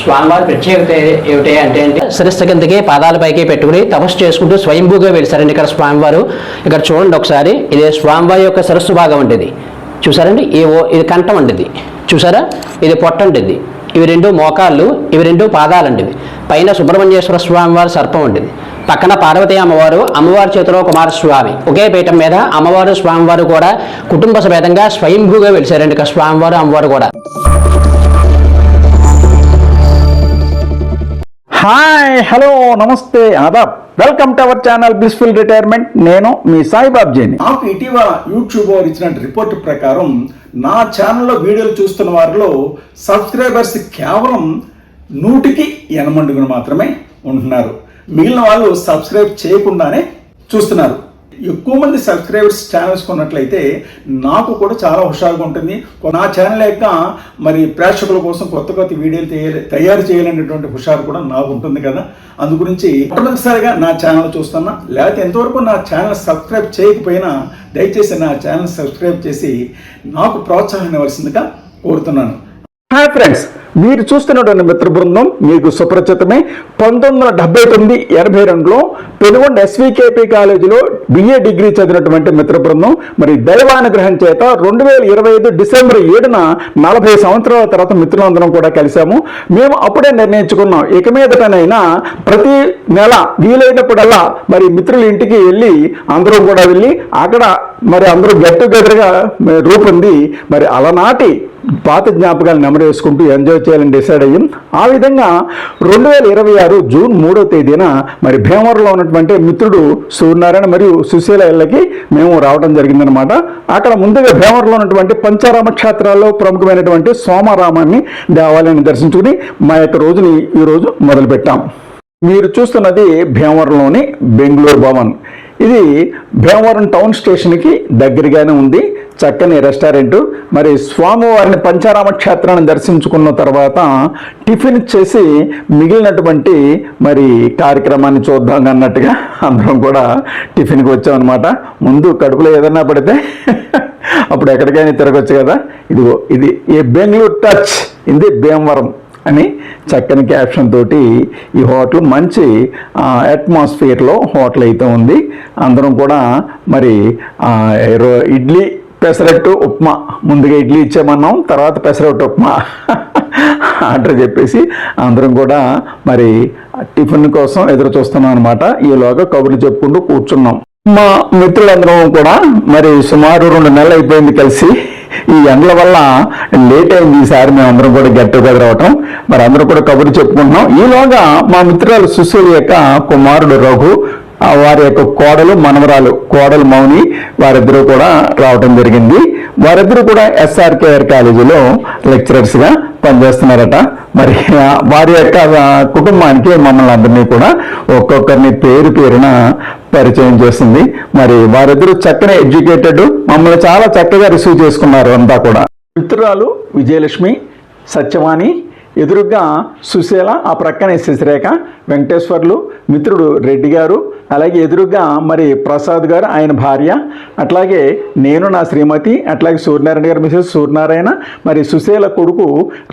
స్వామివారి ప్రత్యేకత ఏమిటి అంటే శిరస్సు కిందకి పాదాలపైకి పెట్టుకుని తపస్సు చేసుకుంటూ స్వయంభూగా వెలిసారండి ఇక్కడ స్వామివారు. ఇక్కడ చూడండి ఒకసారి, ఇది స్వామివారి యొక్క శిరస్సు భాగం అండి. చూసారండి, ఇది కంఠం అండి. చూసారా, ఇది పొట్ట అండి. ఇవి రెండు మోకాళ్ళు, ఇవి రెండు పాదాలండి. పైన సుబ్రహ్మణ్యేశ్వర స్వామివారి సర్పం అండి. పక్కన పార్వతీ అమ్మవారు, అమ్మవారి చేతిలో కుమారస్వామి. ఒకే పీఠం మీద అమ్మవారు స్వామివారు కూడా కుటుంబ సమేతంగా స్వయంభూగా వెలిసారండి ఇక్కడ స్వామివారు అమ్మవారు కూడా. హాయ్, హలో, నమస్తే, ఆదాబ్. Welcome to our channel blissful retirement. నేను మీ సాయిబాబ్జీని. నాకు ఇటీవల యూట్యూబ్ వారు ఇచ్చిన రిపోర్ట్ ప్రకారం నా ఛానల్లో వీడియోలు చూస్తున్న వారిలో సబ్స్క్రైబర్స్ కేవలం 100కి మాత్రమే ఉంటున్నారు. మిగిలిన వాళ్ళు సబ్స్క్రైబ్ చేయకుండానే చూస్తున్నారు. ఎక్కువ మంది సబ్స్క్రైబర్స్ ఛానల్స్ కొన్నట్లయితే నాకు కూడా చాలా హుషారుగా ఉంటుంది. నా ఛానల్ యొక్క మరి ప్రేక్షకుల కోసం కొత్త వీడియోలు తయారు చేయాలనేటువంటి హుషారు కూడా నాకు ఉంటుంది కదా. అందు గురించి మొట్టమొదటిసారిగా నా ఛానల్ చూస్తున్నా, లేకపోతే ఎంతవరకు నా ఛానల్ సబ్స్క్రైబ్ చేయకపోయినా దయచేసి నా ఛానల్ సబ్స్క్రైబ్ చేసి నాకు ప్రోత్సాహం ఇవ్వాల్సిందిగా కోరుతున్నాను. హాయ్ ఫ్రెండ్స్, మీరు చూస్తున్నటువంటి మిత్ర బృందం మీకు సుపరిచితమే. 1979-82లో పెనుగొండ ఎస్వికేపీ కాలేజీలో బిఏ డిగ్రీ చదివినటువంటి మిత్ర బృందం మరి దైవానుగ్రహం చేత 2025 డిసెంబర్ 7న 40 సంవత్సరాల తర్వాత మిత్రులందరం కూడా కలిసాము. మేము అప్పుడే నిర్ణయించుకున్నాం, ఇక మీదటనైనా ప్రతి నెల వీలైనప్పుడల్లా మరి మిత్రుల ఇంటికి వెళ్ళి అందరం కూడా వెళ్ళి అక్కడ మరి అందరూ గెట్ టుగెదర్గా రూపొంది మరి అలనాటి పాత జ్ఞాపకాలు నెమరు వేసుకుంటూ ఎంజాయ్ చేయాలని డిసైడ్ అయ్యాం. ఆ విధంగా 2026 జూన్ 3వ తేదీన మరి భీమవరంలో ఉన్నటువంటి మిత్రుడు సూర్యనారాయణ మరియు సుశీల ఇళ్ళకి మేము రావడం జరిగిందనమాట. అక్కడ ముందుగా భీమవరంలో ఉన్నటువంటి పంచారామ క్షేత్రాల్లో ప్రముఖమైనటువంటి సోమారామాన్ని దేవాలయాన్ని దర్శించుకుని మా యొక్క రోజుని ఈరోజు మొదలుపెట్టాం. మీరు చూస్తున్నది భీమవరంలోని బెంగళూరు భవన్. ఇది భీమవరం టౌన్ స్టేషన్కి దగ్గరగానే ఉంది. చక్కని రెస్టారెంట్. మరి స్వామివారిని పంచారామ క్షేత్రాన్ని దర్శించుకున్న తర్వాత టిఫిన్ చేసి మిగిలినటువంటి మరి కార్యక్రమాన్ని చూద్దాం అన్నట్టుగా అందరం కూడా టిఫిన్కి వచ్చామన్నమాట. ముందు కడుపులో ఏదన్నా పడితే అప్పుడు ఎక్కడికైనా తిరగచ్చు కదా. ఇదిగో ఇది ఏ బెంగళూరు టచ్ ఇది భీమవరం అని చక్కని క్యాప్షన్ తోటి ఈ హోటల్ మంచి అట్మాస్ఫియర్లో హోటల్ అయితే ఉంది. అందరం కూడా మరి ఇడ్లీ పెసరట్టు ఉప్మా, ముందుగా ఇడ్లీ ఇచ్చామన్నాం, తర్వాత పెసరట్టు ఉప్మా ఆర్డర్ చెప్పేసి అందరం కూడా మరి టిఫిన్ కోసం ఎదురు చూస్తున్నాం అనమాట. ఈలోగా కబుర్లు చెప్పుకుంటూ కూర్చున్నాం. మా మిత్రులందరం కూడా మరి సుమారు 2 నెలలు అయిపోయింది కలిసి. ఈ ఎండల వల్ల లేట్ అయింది ఈసారి మేమందరం కూడా గెట్ టుగెదర్ అవటం. మరి అందరూ కూడా కబుర్లు చెప్పుకుంటున్నాం. ఈలోగా మా మిత్రురాలు సుశీల యొక్క కుమారుడు రఘు, వారి యొక్క కోడలు మౌని, వారిద్దరూ కూడా రావటం జరిగింది. వారిద్దరూ కూడా SRKR కాలేజీలో లెక్చరర్స్గా పనిచేస్తున్నారట. మరి వారి యొక్క కుటుంబానికి మమ్మల్ని అందరినీ కూడా ఒక్కొక్కరిని పేరున పరిచయం చేస్తుంది. మరి వారిద్దరూ చక్కని ఎడ్యుకేటెడ్, మమ్మల్ని చాలా చక్కగా రిసీవ్ చేసుకున్నారు అంతా కూడా. మిత్రురాలు విజయలక్ష్మి, సత్యవాణి, ఎదురుగా సుశీల, ఆ ప్రక్కనే శశిరేఖ, వెంకటేశ్వర్లు, మిత్రుడు రెడ్డి గారు, అలాగే ఎదురుగా మరి ప్రసాద్ గారు ఆయన భార్య, అట్లాగే నేను నా శ్రీమతి, అట్లాగే సూర్యనారాయణ గారు మిసెస్ సూర్యనారాయణ, మరి సుశీల కొడుకు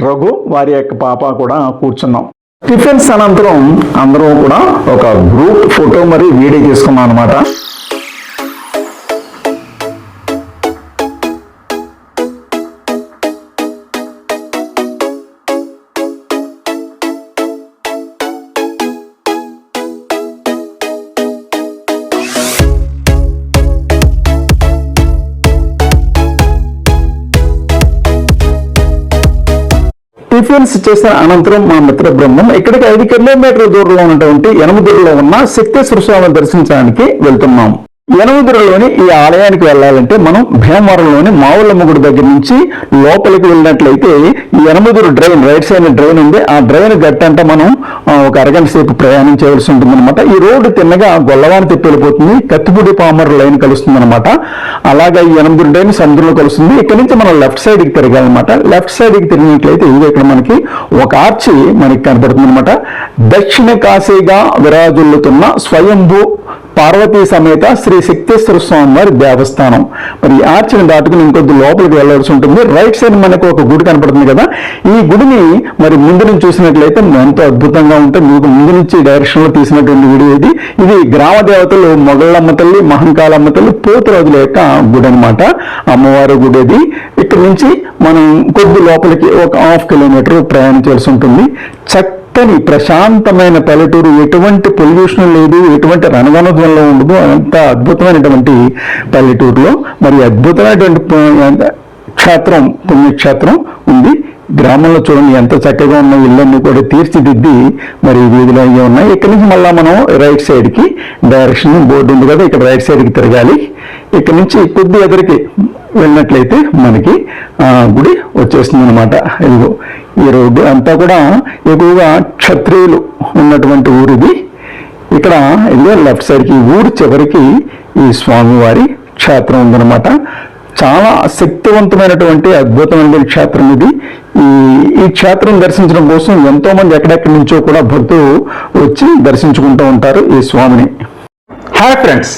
రఘు, వారి యొక్క పాప కూడా కూర్చున్నాం. టిఫిన్స్ అనంతరం అందరం కూడా ఒక గ్రూప్ ఫోటో మరి వీడియో తీసుకున్నాం అనమాట. టిఫిన్స్ చేసిన అనంతరం మా మిత్ర బృందం ఇక్కడికి 5 కిలోమీటర్ల దూరంలో ఉన్నటువంటి యనమదుర్లో ఉన్న శక్తేశ్వర స్వామిని దర్శించడానికి వెళ్తున్నాం. యనమదుర్లోని ఈ ఆలయానికి వెళ్ళాలంటే మనం భీమవరంలోని మావులమ్మ గుడి దగ్గర నుంచి లోపలికి వెళ్ళినట్లయితే ఈ Yanamaduru drain, right side drain ఉంది. ఆ డ్రైన్ గట్టంటే మనం ఒక అరగంట సేపు ప్రయాణం చేయవలసి ఉంటుంది అనమాట. ఈ రోడ్డు తిన్నగా గొల్లవాని తిప్పి వెళ్ళిపోతుంది, కత్తిపూడి పామర్ లైన్ కలుస్తుంది అనమాట. అలాగే ఈ యనమదురు డ్రైన్ సముద్రంలో కలుస్తుంది. ఇక్కడ నుంచి మనం లెఫ్ట్ సైడ్కి తిరగాలన్నమాట. లెఫ్ట్ సైడ్కి తిరిగినట్లయితే ఇది ఇక్కడ మనకి ఒక ఆర్చి మనకి కనపడుతుంది అనమాట. దక్షిణ కాశీగా విరాజుల్లుతున్న స్వయంభూ పార్వతీ సమేత శ్రీ శక్తేశ్వర స్వామి వారి దేవస్థానం. మరి ఈ ఆర్చిని దాటుకుని ఇంకొద్ది లోపలికి వెళ్ళాల్సి ఉంటుంది. రైట్ సైడ్ మనకు ఒక గుడి కనపడుతుంది కదా, ఈ గుడిని మరి ముందు నుంచి చూసినట్లయితే ఎంతో అద్భుతంగా ఉంటుంది. మీకు ముందు నుంచి డైరెక్షన్ లో తీసినటువంటి గుడి ఇది గ్రామ దేవతలు మొగళ్ళమ్మ తల్లి, మహంకాళమ్మ తల్లి, పోతురాజుల యొక్క గుడి అనమాట, అమ్మవారి గుడి అది. ఇక్కడి నుంచి మనం కొద్ది లోపలికి ఒక 1/2 కిలోమీటర్ ప్రయాణించాల్సి ఉంటుంది. చక్కని ప్రశాంతమైన పల్లెటూరు, ఎటువంటి పొల్యూషన్ లేదు, ఎటువంటి రణగణధ్వనిలో ఉండదు, అంత అద్భుతమైనటువంటి పల్లెటూరులో మరి అద్భుతమైనటువంటి క్షేత్రం, పుణ్యక్షేత్రం ఉంది. గ్రామంలో చూడండి ఎంత చక్కగా ఉన్న ఇళ్ళన్నీ కూడా తీర్చిదిద్ది మరి వీధిలో అయ్యి ఉన్నాయి. ఇక్కడి నుంచి మళ్ళీ మనం రైట్ సైడ్కి డైరెక్షన్ బోర్డు ఉంది కదా, ఇక్కడ రైట్ సైడ్కి తిరగాలి. ఇక్కడ నుంచి కొద్ది ఎదురుకి వెళ్ళినట్లయితే మనకి గుడి వచ్చేస్తుంది అనమాట. ఇదిగో ఈ రోడ్డు అంతా కూడా ఎక్కువగా క్షత్రియులు ఉన్నటువంటి ఊరు ఇది. ఇక్కడ ఇదిగో లెఫ్ట్ సైడ్కి ఊరు చివరికి ఈ స్వామివారి క్షేత్రం ఉందన్నమాట. చాలా శక్తివంతమైనటువంటి అద్భుతమైన క్షేత్రం ఇది. ఈ క్షేత్రం దర్శించడం కోసం ఎంతో మంది ఎక్కడెక్కడి నుంచో కూడా భక్తులు వచ్చి దర్శించుకుంటూ ఉంటారు ఈ స్వామిని. హాయ్ ఫ్రెండ్స్,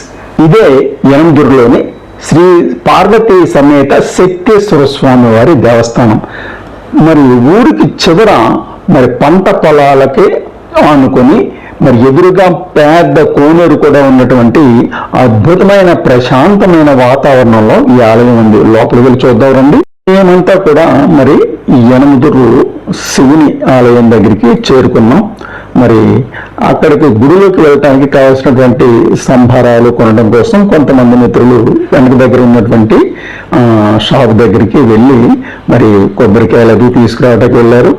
ఇదే యనమదుర్గలోని శ్రీ పార్వతీ సమేత శక్తేశ్వర స్వామి వారి దేవస్థానం. మరి ఊరికి చివర మరి పంట పొలాలకే ఆనుకొని మరి ఎదురుగా పెద్ద కోనేరు కూడా ఉన్నటువంటి అద్భుతమైన ప్రశాంతమైన వాతావరణంలో ఈ ఆలయం ఉంది. లోపలికి వెళ్ళి చూద్దాం రండి. మేమంతా కూడా మరి యనమదుర్రు శివుని ఆలయం దగ్గరికి చేరుకున్నాం. మరి అక్కడికి గుడిలోకి వెళ్ళటానికి కావాల్సినటువంటి సంభారాలు కొనడం కోసం కొంతమంది మిత్రులు వెనక దగ్గర ఉన్నటువంటి షాప్ దగ్గరికి వెళ్ళి మరి కొబ్బరికాయలు అవి తీసుకురావడానికి వెళ్ళారు.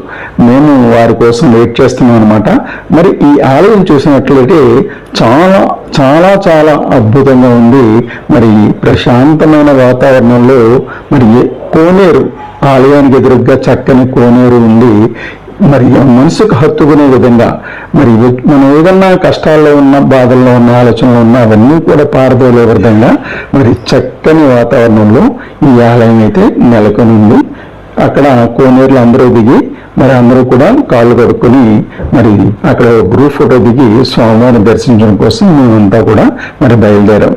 మేము వారి కోసం వెయిట్ చేస్తున్నాం అనమాట. మరి ఈ ఆలయం చూసినట్లయితే చాలా చాలా చాలా అద్భుతంగా ఉంది. మరి ప్రశాంతమైన వాతావరణంలో మరి కోనేరు, ఆలయానికి ఎదురుగా చక్కని కోనేరు ఉంది. మరి మనసుకు హత్తుకునే విధంగా మరి మనం ఏదన్నా కష్టాల్లో ఉన్న, బాధల్లో ఉన్న, ఆలోచనలో ఉన్న అవన్నీ కూడా పారదోలే విధంగా మరి చక్కని వాతావరణంలో ఈ ఆలయం అయితే నెలకొని ఉంది. అక్కడ కోనేరులు అందరూ దిగి మరి అందరూ కూడా కాళ్ళు కడుక్కొని మరి అక్కడ గ్రూప్ ఫోటో దిగి స్వామివారిని దర్శించడం కోసం మేమంతా కూడా మరి బయలుదేరాం.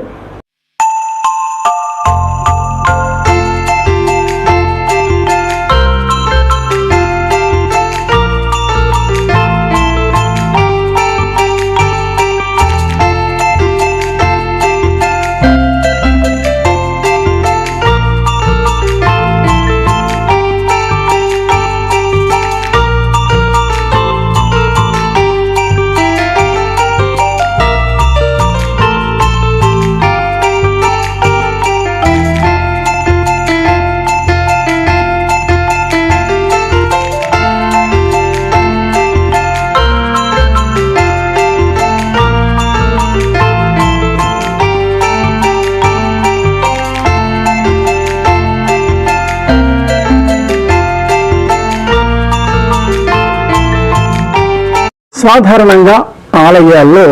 సాధారణంగా ఆలయాల్లో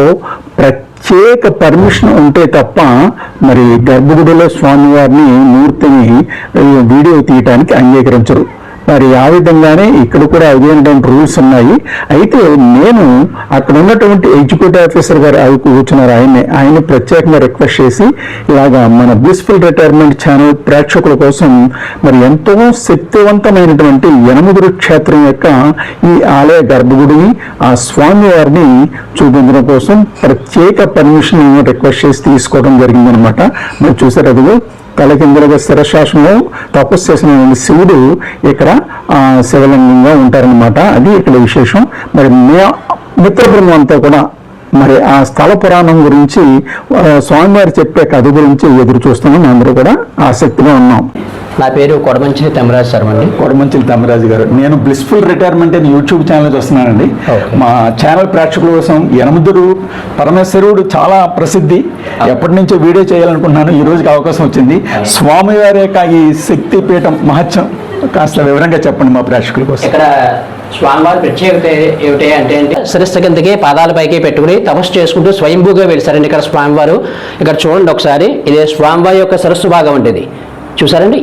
ప్రత్యేక పర్మిషన్ ఉంటే తప్ప మరి గర్భగుడిలో స్వామివారిని మూర్తిని వీడియో తీయటానికి అంగీకరించరు. మరి ఆ విధంగానే ఇక్కడ కూడా అదేంటంటే రూల్స్ ఉన్నాయి. అయితే నేను అక్కడ ఉన్నటువంటి ఎగ్జిక్యూటివ్ ఆఫీసర్ గారు అవి కూర్చున్నారు, ఆయన ప్రత్యేకంగా రిక్వెస్ట్ చేసి ఇలాగా మన బ్లిస్ఫుల్ రిటైర్మెంట్ ఛానల్ ప్రేక్షకుల కోసం మరి ఎంతో శక్తివంతమైనటువంటి యనమదుర్రు క్షేత్రం యొక్క ఈ ఆలయ గర్భగుడిని, ఆ స్వామి వారిని చూపించడం కోసం ప్రత్యేక పర్మిషన్ రిక్వెస్ట్ చేసి తీసుకోవడం జరిగిందనమాట. మరి చూసారు, అదిగో తలకిందులుగా శిరశాసనంలో తపస్సు చేసిన శివుడు ఇక్కడ శివలింగంగా ఉంటారనమాట. అది ఇక్కడ విశేషం. మరి మిత్ర బృందం అంతా కూడా మరి ఆ స్థల పురాణం గురించి, స్వామివారు చెప్పే కథ గురించి ఎదురు చూస్తున్నాం. అందరూ కూడా ఆసక్తిగా ఉన్నాం. నా పేరు కొడమంచిలి తమ్మరాజు సార్ అండి. కొడమంచిలి తమ్మరాజు గారు, నేను బ్లిస్ఫుల్ రిటైర్మెంట్ అని యూట్యూబ్ ఛానల్ చూస్తున్నానండి. మా ఛానల్ ప్రేక్షకుల కోసం యనమదుర్రు పరమేశ్వరుడు చాలా ప్రసిద్ధి. ఎప్పటి నుంచో వీడియో చేయాలనుకుంటున్నాను, ఈ రోజుకి అవకాశం వచ్చింది. స్వామివారి యొక్క ఈ శక్తి పీఠం మహత్యం కాస్త వివరంగా చెప్పండి మా ప్రేక్షకుల కోసం. ఇక్కడ స్వామివారి ప్రత్యేకత ఏమిటి అంటే శిరస్సు కిందకి పాదాలపైకి పెట్టుకుని తపస్సు చేసుకుంటూ స్వయంభూగా వెళ్తారండి ఇక్కడ స్వామివారు. ఇక్కడ చూడండి ఒకసారి, ఇది స్వామివారి యొక్క శిరస్సు భాగం అండి. ఇది చూసారండి,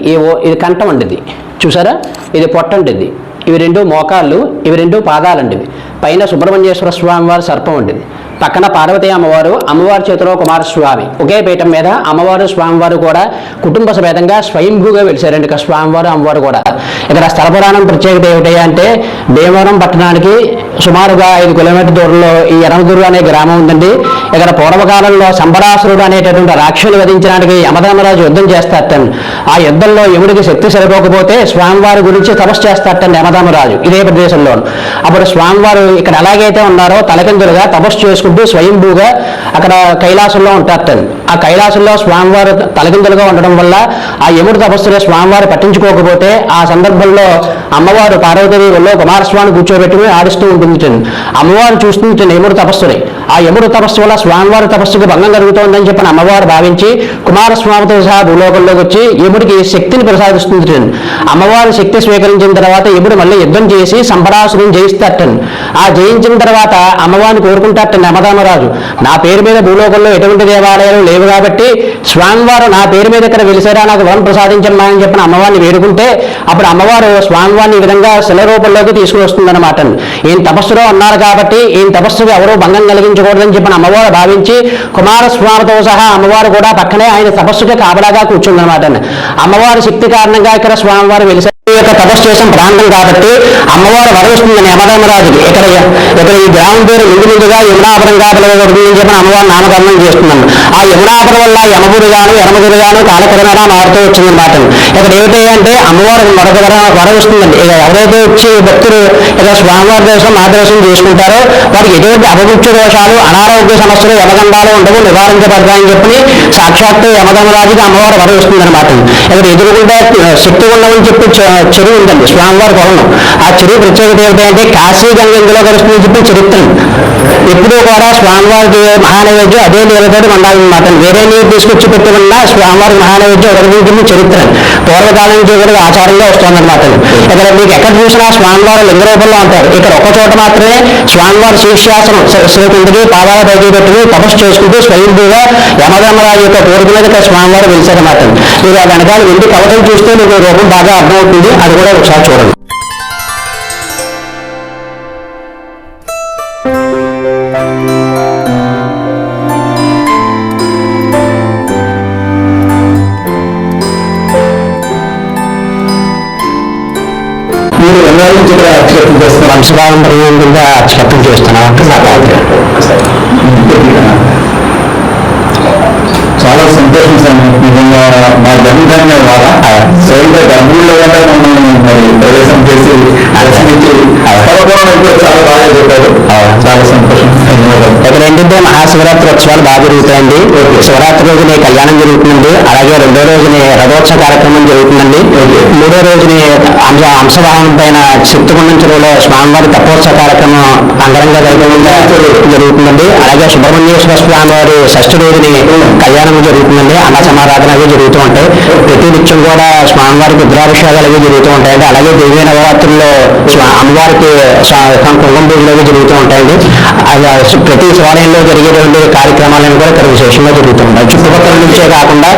ఇది కంఠం అండి. ఇది చూసారా, ఇది పొట్ట అండి. ఇది ఇవి రెండు మోకాళ్ళు, ఇవి రెండు పాదాలండి. ఇవి పైన సుబ్రహ్మణ్యేశ్వర స్వామి వారి సర్పం అండి. పక్కన పార్వతీ అమ్మవారు, అమ్మవారి చేతిలో కుమారస్వామి, ఒకే పీఠం మీద అమ్మవారు స్వామివారు కూడా కుటుంబ సమేతంగా స్వయంభూగా వెలిసారండి. ఇక్కడ స్వామివారు అమ్మవారు కూడా. ఇక్కడ స్థల పురాణం ప్రత్యేకత ఏమిటి అంటే భీమవరం పట్టణానికి సుమారుగా 5 కిలోమీటర్ దూరంలో ఈ యనమదుర్గ అనే గ్రామం ఉందండి. ఇక్కడ పూర్వకాలంలో సంబరాసురుడు అనేటటువంటి రాక్షసుని వధించడానికి యమధర్మరాజు యుద్ధం చేస్తారటండి. ఆ యుద్ధంలో యముడికి శక్తి సరిపోకపోతే స్వామివారి గురించి తపస్సు చేస్తారటండి యమధర్మరాజు ఇదే ప్రదేశంలో. అప్పుడు స్వామివారు ఇక్కడ ఎలాగైతే ఉన్నారో తలకిందులుగా తపస్సు చేసుకుంటూ స్వయంభూగా అక్కడ కైలాసంలో ఉంటారటండి. ఆ కైలాసంలో స్వామివారు తలకిందులుగా ఉండడం వల్ల ఆ యముడు తపస్సులో స్వామివారు పట్టించుకోకపోతే ఆ సందర్భంలో అమ్మవారు పార్వతీదేవి ఒళ్ళో కుమారస్వామిని కూర్చోబెట్టుకుని ఆడిస్తూ ఉంటుంది. అమ్మవారు చూస్తుంది యముడు తపస్సుని. ఆ యముడు తపస్సు వల్ల స్వామివారి తపస్సుకు భంగం కలుగుతోందని చెప్పిన అమ్మవారు భావించి కుమారస్వామితో సహా భూలోకంలోకి వచ్చి యముడికి శక్తిని ప్రసాదిస్తుంది. అమ్మవారి శక్తి స్వీకరించిన తర్వాత యముడు మళ్ళీ యుద్ధం చేసి సంబరాసురుని జయిస్తారటండి. ఆ జయించిన తర్వాత అమ్మవారిని కోరుకుంటారటండి యమధర్మరాజు, నా పేరు మీద భూలోకంలో ఎటువంటి దేవాలయాలు లేవు కాబట్టి స్వామివారు నా పేరు మీద ఇక్కడ వెలిసారా, నాకు వరం ప్రసాదించమ్మా అని చెప్పిన అమ్మవారిని వేడుకుంటే అప్పుడు అమ్మవారు స్వామివారిని ఈ విధంగా శిల రూపంలోకి తీసుకుని వస్తుందన్నమాట. ఈయన తపస్సులో ఉన్నారు కాబట్టి ఈయన తపస్సుకు ఎవరూ భంగం కలిగించకూడదని చెప్పిన అమ్మవారు భావించి కుమారస్వామితో సహా అమ్మవారు కూడా పక్కనే ఆయన తపస్సుకి కాపలాగా కూర్చుందన్నమాట. అమ్మవారి శక్తి కారణంగా ఇక్కడ స్వామివారు వెలిసారు. యొక్క తపస్సు చేసిన ప్రాంతం కాబట్టి అమ్మవారు వరవిస్తుందని యమధర్మరాజుకి ఇక్కడ ఈ గ్రామం పేరు ముందుగా యమునాపురంగా పిలవబడుతుంది అని చెప్పిన అమ్మవారు నామకరణం చేస్తున్నాను. ఆ యమునాపురం వల్ల యమగురుగాను కాలకరణగా మారుతూ వచ్చిందన్నమాట. ఇక్కడ ఏమిటి అంటే అమ్మవారు మరొక వరవిస్తుందండి. ఇక ఎవరైతే వచ్చి భక్తులు ఇక్కడ స్వామివారి దర్శనం మార్గదర్శనం చేసుకుంటారో వారికి ఎటువంటి అపమృత్యు దోషాలు, అనారోగ్య సమస్యలు, యమగండాలు ఉండవు, నివారించబడతాయని చెప్పి సాక్షాత్తు యమధర్మరాజుకి అమ్మవారు వరవిస్తుందన్నమాట. ఇక్కడ ఎదురుకుంటే శక్తి ఉండవని చెప్పి చెరువు ఉందండి స్వామివారి కొలను. ఆ చెరువు ప్రత్యేకత ఏమిటంటే కాశీ గంగ ఇందులో కలుస్తుందని చెప్పి చరిత్ర. ఎప్పుడూ కూడా స్వామివారికి మహానైవేద్యం అదే నీళ్ళతో ఉండాలన్నమాట. వేరే నీరు తీసుకొచ్చి పెట్టుకున్నా స్వామివారికి మహానైవేద్యం ఒకరికి చరిత్ర పూర్వకాలం నుంచి కూడా ఆచారంగా వస్తుందన్నమాట. ఇక్కడ మీకు ఎక్కడ చూసినా స్వామివారు లింగ రూపంలో ఉంటారు. ఇక్కడ ఒక చోట మాత్రమే స్వామివారి శీర్షాసనం శ్రీకుంటికి పాదాల పైకి పెట్టుకుని తపస్సు చేసుకుంటూ స్వయంభూగా యమధర్మరాజు యొక్క కోరిక మీద ఇక్కడ స్వామివారు వెలిసారన్నమాట. మీరు ఆ వెనకాల వెండి కవచం చూస్తే మీకు రూపం బాగా అర్థమవుతుంది. అది కూడా ఒకసారి చూడండి. వంశభావం పరిగణంగా అక్షతం చేస్తున్నాం. చాలా సంతోషం సార్. నిజంగా మా జన్మదాన్ని వాళ్ళ స్వయంగా డబ్బుల్లో కూడా మమ్మల్ని మరి ప్రవేశం చేసి దర్శనించి ఇప్పుడు చాలా బాగా చెప్పారు. చాలా సంతోషం. ఇక్కడ ఏంటంటే మహాశివరాత్రి ఉత్సవాలు బాగా జరుగుతాయండి. శివరాత్రి రోజునే కళ్యాణం జరుగుతుందండి. అలాగే 2వ రోజునే రథోత్సవ కార్యక్రమం జరుగుతుందండి. 3వ రోజుని అంశవాహనం పైన శక్తిగుండం చెరువులో స్వామివారి తపోత్సవ కార్యక్రమం అంగరంగ వైభవంగా జరుగుతుందండి. అలాగే సుబ్రహ్మణ్యేశ్వర స్వామి వారి 6వ రోజుని కళ్యాణం జరుగుతుందండి. అన్న సమారాధన అవి జరుగుతూ ఉంటాయి. ప్రతి నిత్యం కూడా స్వామివారికి రుద్రాభిషేకాలు అవి జరుగుతూ ఉంటాయండి. అలాగే దేవీ నవరాత్రుల్లో అమ్మవారికి కుంకుమ పూజలు అవి జరుగుతూ ఉంటాయండి. ప్రతి శివాలయంలో జరిగేటువంటి కార్యక్రమాలను కూడా ఇక్కడ విశేషంగా జరుగుతూ ఉంటాయి. చుట్టుపక్కల నుంచే కాకుండా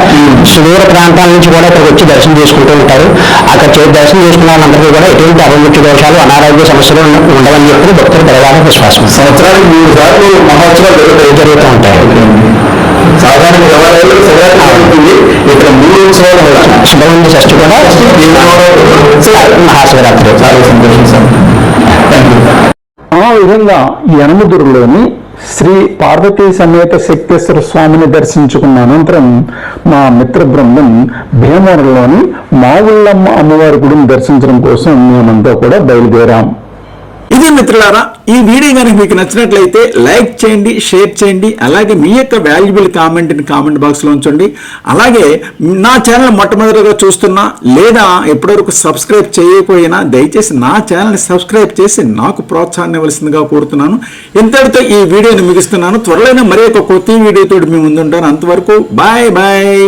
సుదూర ప్రాంతాల నుంచి కూడా ఇక్కడికి వచ్చి దర్శనం చేసుకుంటూ ఉంటారు. అక్కడ దర్శనం చేసుకున్న వాళ్ళందరికీ కూడా ఎటువంటి అపమృత్యు దోషాలు, అనారోగ్య సమస్యలు ఉండవని చెప్పి భక్తులు పెరగాలని విశ్వాసం. సంవత్సరానికి 3 సార్లు మహోత్సవాలు జరుగుతూ ఉంటాయి. సాధారణ దేవాలయాల్లో శివరాత్రి ఉంటుంది. ఇక్కడ 3 ఉత్సవాలు సుబ్రహ్మణ్య షష్ఠి కూడా మహాశివరాత్రి. చాలా సంతోషం సార్. ఆ విధంగా యనమదుర్గలోని శ్రీ పార్వతీ సమేత శక్తేశ్వర స్వామిని దర్శించుకున్న అనంతరం మా మిత్ర బృందం భీమవరంలోని మావుళ్ళమ్మ అమ్మవారి గుడిని దర్శించడం కోసం మేమంతా కూడా బయలుదేరాం. ఇది మిత్రులారా, ఈ వీడియో కనుక మీకు నచ్చినట్లయితే లైక్ చేయండి, షేర్ చేయండి. అలాగే మీ యొక్క వాల్యుబుల్ కామెంట్ని కామెంట్ బాక్స్లో ఉంచండి. అలాగే నా ఛానల్ మొట్టమొదటిగా చూస్తున్నా లేదా ఎప్పటివరకు సబ్స్క్రైబ్ చేయకపోయినా దయచేసి నా ఛానల్ని సబ్స్క్రైబ్ చేసి నాకు ప్రోత్సాహాన్ని ఇవ్వాల్సిందిగా కోరుతున్నాను. ఇంతటితో ఈ వీడియోని ముగిస్తున్నాను. త్వరలోనే మరి ఒక కొత్త వీడియోతో మీ ముందుంటాను. అంతవరకు బాయ్ బాయ్.